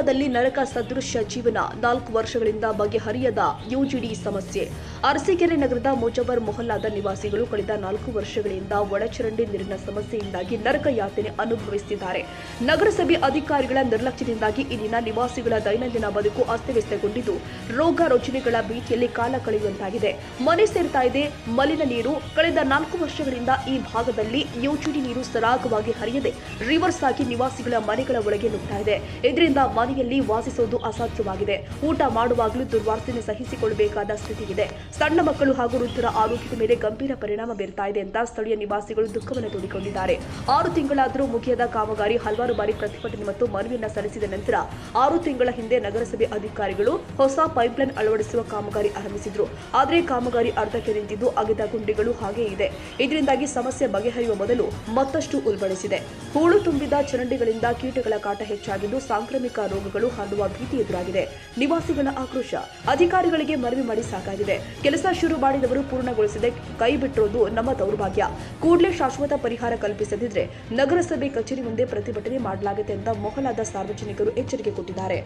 ಜೀವನದಲ್ಲಿ ನರಕ ಸದೃಶ್ಯ ಜೀವನ 4 ವರ್ಷಗಳಿಂದ ಬಗೆಹರಿಯದ ಯುಜಿಡಿ ಸಮಸ್ಯೆ. ಅರಸೀಕೆರೆ ನಗರದ ಮುಜವರ್ ಮೊಹಲ್ಲಾದ ನಿವಾಸಿಗಳು ಕಳೆದ 4 ವರ್ಷಗಳಿಂದ ಒಳಚರಂಡಿ ನೀರಿನ ಸಮಸ್ಯೆಯಿಂದಾಗಿ ನರಕ ಯಾತನೆ ಅನುಭವಿಸುತ್ತಿದ್ದಾರೆ. ನಗರಸಭೆ ಅಧಿಕಾರಿಗಳ ನಿರ್ಲಕ್ಷ್ಯದಿಂದಾಗಿ ಇಲ್ಲಿನ ನಿವಾಸಿಗಳ ದೈನಂದಿನ ಬದುಕು ಅಸ್ತವ್ಯಸ್ತಗೊಂಡಿದ್ದು ರೋಗ ರುಜಿನಗಳ ಭೀತಿಯಲ್ಲಿ ಕಾಲ ಕಳೆಯುವಂತಾಗಿದೆ. ಮನೆ ಸೇರ್ತಾ ಇದೆ ಮಲಿನ ನೀರು. ಕಳೆದ 4 ವರ್ಷಗಳಿಂದ ಈ ಭಾಗದಲ್ಲಿ ಯುಜಿಡಿ ನೀರು ಸರಾಗವಾಗಿ ಹರಿಯದೆ ರಿವರ್ಸ್ ಆಗಿ ನಿವಾಸಿಗಳ ಮನೆಗಳ ಒಳಗೆ ನುಗ್ತಾ ಇದೆ. ಇದರಿಂದ ಮನೆಯಲ್ಲಿ ವಾಸಿಸುವುದು ಅಸಾಧ್ಯವಾಗಿದೆ. ಊಟ ಮಾಡುವಾಗಲೂ ದುರ್ವಾಸನೆ ಸಹಿಸಿಕೊಳ್ಳಬೇಕಾದ ಸ್ಥಿತಿ ಇದೆ. ಸಣ್ಣ ಮಕ್ಕಳು ಹಾಗೂ ವೃದ್ಧರ ಆರೋಗ್ಯದ ಮೇಲೆ ಗಂಭೀರ ಪರಿಣಾಮ ಬೀರ್ತಾ ಇದೆ ಅಂತ ಸ್ಥಳೀಯ ನಿವಾಸಿಗಳು ದುಃಖವನ್ನು ತೋಡಿಕೊಂಡಿದ್ದಾರೆ. 6 ತಿಂಗಳಾದರೂ ಮುಗಿಯದ ಕಾಮಗಾರಿ. ಹಲವಾರು ಬಾರಿ ಪ್ರತಿಭಟನೆ ಮತ್ತು ಮನವಿಯನ್ನ ಸಲ್ಲಿಸಿದ ನಂತರ 6 ತಿಂಗಳ ಹಿಂದೆ ನಗರಸಭೆ ಅಧಿಕಾರಿಗಳು ಹೊಸ ಪೈಪ್ಲೈನ್ ಅಳವಡಿಸುವ ಕಾಮಗಾರಿ ಆರಂಭಿಸಿದ್ರು. ಆದರೆ ಕಾಮಗಾರಿ ಅರ್ಧಕ್ಕೆ ನಿಂತಿದ್ದು ಅಗೆದ ಗುಂಡಿಗಳು ಹಾಗೇ ಇದೆ. ಇದರಿಂದಾಗಿ ಸಮಸ್ಯೆ ಬಗೆಹರಿಯುವ ಮೊದಲು ಮತ್ತಷ್ಟು ಉಲ್ಬಣಿಸಿದೆ. ಹೂಳು ತುಂಬಿದ ಚರಂಡಿಗಳಿಂದ ಕೀಟಗಳ ಕಾಟ ಹೆಚ್ಚಾಗಿದ್ದು ಸಾಂಕ್ರಾಮಿಕ ರೋಗಗಳು ಹರಡುವ ಭೀತಿ ಎದುರಾಗಿದೆ. ನಿವಾಸಿಗಳ ಆಕ್ರೋಶ. ಅಧಿಕಾರಿಗಳಿಗೆ ಮನವಿ ಮಾಡಿ ಸಾಕಾಗಿದೆ. ಕೆಲಸ ಶುರು ಮಾಡಿದವರು ಪೂರ್ಣಗೊಳಿಸದೆ ಕೈ ಬಿಟ್ಟಿರೋದು ನಮ್ಮ ದೌರ್ಭಾಗ್ಯ. ಕೂಡಲೇ ಶಾಶ್ವತ ಪರಿಹಾರ ಕಲ್ಪಿಸದಿದ್ರೆ ನಗರಸಭೆ ಕಚೇರಿ ಮುಂದೆ ಪ್ರತಿಭಟನೆ ಮಾಡಲಾಗುತ್ತೆ ಅಂತ ಮೊಹಲ್ಲಾದ ಸಾರ್ವಜನಿಕರು ಎಚ್ಚರಿಕೆ ಕೊಟ್ಟಿದ್ದಾರೆ.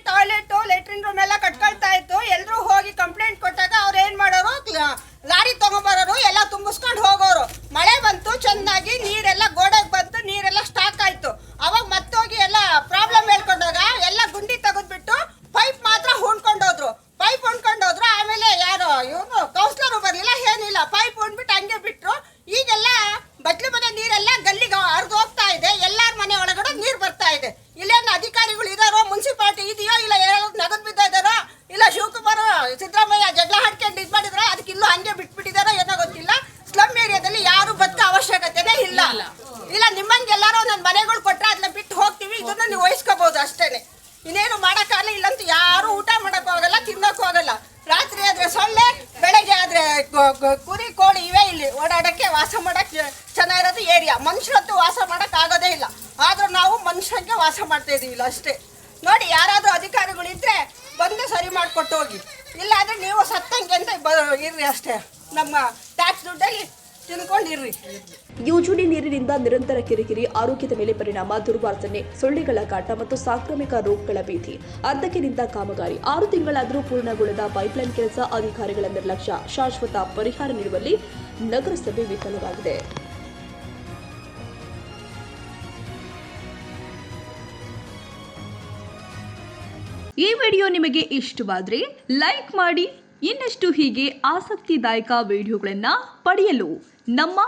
ಟಾಯ್ಲೆಟ್ ಲೆಟ್ರಿನ್ ರೂಮ್ ಎಲ್ಲ ಕಟ್ಕೊಳ್ತಾ ಇತ್ತು. ಎಲ್ಲರೂ ಹೋಗಿ ಕಂಪ್ಲೇಂಟ್ ಕೊಟ್ಟಾಗ ಅವ್ರು ಏನ್ ಮಾಡೋರು, ಲಾರಿ ತಗೊಂಡ್ಬರೋರು ಎಲ್ಲ ತುಂಬಿಸ್ಕೊಂಡು ಹೋಗೋರು. ಮಳೆ ಬಂತು, ಚೆನ್ನಾಗಿ ನೀರೆಲ್ಲ ಗೋಡೆಗೆ ಬಂತು, ನೀರೆಲ್ಲ ಸ್ಟಾಕ್ ಆಯ್ತು. ಅವಾಗ ಮತ್ತೋಗಿ ಎಲ್ಲ ಪ್ರಾಬ್ಲಮ್ ಹೇಳ್ಕೊಂಡಾಗ ಎಲ್ಲ ಗುಂಡಿ ತೆಗೆದ್ಬಿಟ್ಟು ಪೈಪ್ ಮಾತ್ರ ಹೊಂದ್ಕೊಂಡೋದ್ರು. ಆಮೇಲೆ ಯಾರು ಇವನು ಕೌನ್ಸಿಲರು ಬರಲಿಲ್ಲ, ಏನಿಲ್ಲ, ಪೈಪ್ ಹೊಂದ್ಬಿಟ್ಟು ಹಂಗೆ ಬಿಟ್ರು. ಈಗೆಲ್ಲ ಬಟ್ಲಿ ಮನೆ ನೀರೆಲ್ಲ ಗಲ್ಲಿಗೆ ಹರಿದು ಹೋಗ್ತಾ ಇದೆ. ಎಲ್ಲಾರ ಮನೆ ಒಳಗಡೆ ನೀರು ಬರ್ತಾ ಇದೆ. ಇಲ್ಲೇನು ಅಧಿಕಾರಿಗಳು ಇದಾರೋ, ಮುನ್ಸಿಪಾಲಿಟಿ ಇದೆಯೋ, ಇಲ್ಲ ಯಾರು ನಗದು ಬಿದ್ದ ಇದಾರೋ, ಇಲ್ಲ ಶಿವಕುಮಾರ್ ಸಿದ್ದರಾಮಯ್ಯ ಜಗಳ ಹಾಡ್ಕೊಂಡು ಇದು ಮಾಡಿದ್ರ, ಅದಕ್ಕೆ ಇಲ್ಲೂ ಹಂಗೆ ಬಿಟ್ಬಿಟ್ಟಿದಾರೋ ಏನೋ ಗೊತ್ತಿಲ್ಲ. ಸ್ಲಮ್ ಏರಿಯಾದಲ್ಲಿ ಯಾರು ಬದುಕ ಅವಶ್ಯಕತೆನೇ ಇಲ್ಲ. ನಿಮ್ಮಂಗೆ ಎಲ್ಲಾರು ನನ್ನ ಮನೆಗಳು ಕೊಟ್ರೆ ಅದನ್ನ ಬಿಟ್ಟು ಹೋಗ್ತೀವಿ, ಇದನ್ನ ನೀವು ವಹಿಸ್ಕೋಬಹುದು ಅಷ್ಟೇನೆ. ಇನ್ನೇನು ಮಾಡೋಕ್ಕಾಗಲ್ಲ. ಇಲ್ಲಂತೂ ಯಾರು ಊಟ ಮಾಡಕ್ ಹೋಗಲ್ಲ, ತಿನ್ನಕ್ ಹೋಗಲ್ಲ. ರಾತ್ರಿ ಆದ್ರೆ ಸೊಳ್ಳೆ, ಬೆಳಗ್ಗೆ ಆದ್ರೆ ಕುರಿ ಕೋಳಿ ಇವೇ ಇಲ್ಲಿ ಓಡಾಡಕ್ಕೆ ವಾಸ ಮಾಡಕ್ ಚೆನ್ನಾಗಿರೋದು ಏರಿಯಾ. ಮನುಷ್ಯರಂತೂ ವಾಸ ಮಾಡಕ್ ಆಗೋದೇ ಇಲ್ಲ. ಆದ್ರೂ ನಾವು ಮನುಷ್ಯಂಗೆ ವಾಸ ಮಾಡ್ತಾ ಇದೀವಿ ಇಲ್ಲ ಅಷ್ಟೇ. ನೋಡಿ, ಯಾರಾದ್ರೂ ಅಧಿಕಾರಿಗಳು ಇದ್ರೆ ಬಂದು ಸರಿ ಮಾಡಿಕೊಟ್ಟು ಹೋಗಿ. ಇಲ್ಲಾಂದ್ರೆ ನೀವು ಸತ್ತಂಗೆ ಅಂತ ಇರ್ರಿ ಅಷ್ಟೇ. ನಮ್ಮ ಟ್ಯಾಕ್ಸ್ ದುಡ್ಡಲ್ಲಿ ತಿನ್ಕೊಂಡಿರ್ರಿ. ಯುಜಿಡಿ ನೀರಿನಿಂದ ನಿರಂತರ ಕಿರಿಕಿರಿ, ಆರೋಗ್ಯದ ಮೇಲೆ ಪರಿಣಾಮ, ದುರ್ವಾಸನೆ, ಸೊಳ್ಳೆಗಳ ಕಾಟ ಮತ್ತು ಸಾಂಕ್ರಾಮಿಕ ರೋಗಗಳ ಭೀತಿ. ಅರ್ಧಕ್ಕೆ ನಿಂತ ಕಾಮಗಾರಿ. 6 ತಿಂಗಳಾದರೂ ಪೂರ್ಣಗೊಳ್ಳದ ಪೈಪ್ಲೈನ್ ಕೆಲಸ. ಅಧಿಕಾರಿಗಳ ನಿರ್ಲಕ್ಷ್ಯ. ಶಾಶ್ವತ ಪರಿಹಾರ ನೀಡುವಲ್ಲಿ ನಗರಸಭೆ ವಿಫಲವಾಗಿದೆ. ಈ ವಿಡಿಯೋ ನಿಮಗೆ ಇಷ್ಟವಾದರೆ ಲೈಕ್ ಮಾಡಿ. ಇನ್ನಷ್ಟು ಹೀಗೆ ಆಸಕ್ತಿದಾಯಕ ವಿಡಿಯೋಗಳನ್ನು ಪಡೆಯಲು ನಮ್ಮ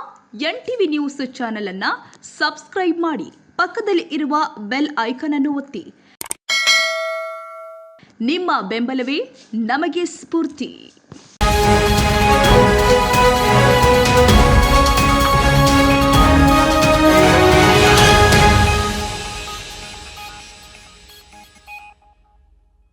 NTV ನ್ಯೂಸ್ ಚಾನೆಲ್ ಅನ್ನು ಸಬ್ಸ್ಕ್ರೈಬ್ ಮಾಡಿ. ಪಕ್ಕದಲ್ಲಿ ಇರುವ ಬೆಲ್ ಐಕಾನ್ ಅನ್ನು ಒತ್ತಿ. ನಿಮ್ಮ ಬೆಂಬಲವೇ ನಮಗೆ ಸ್ಫೂರ್ತಿ.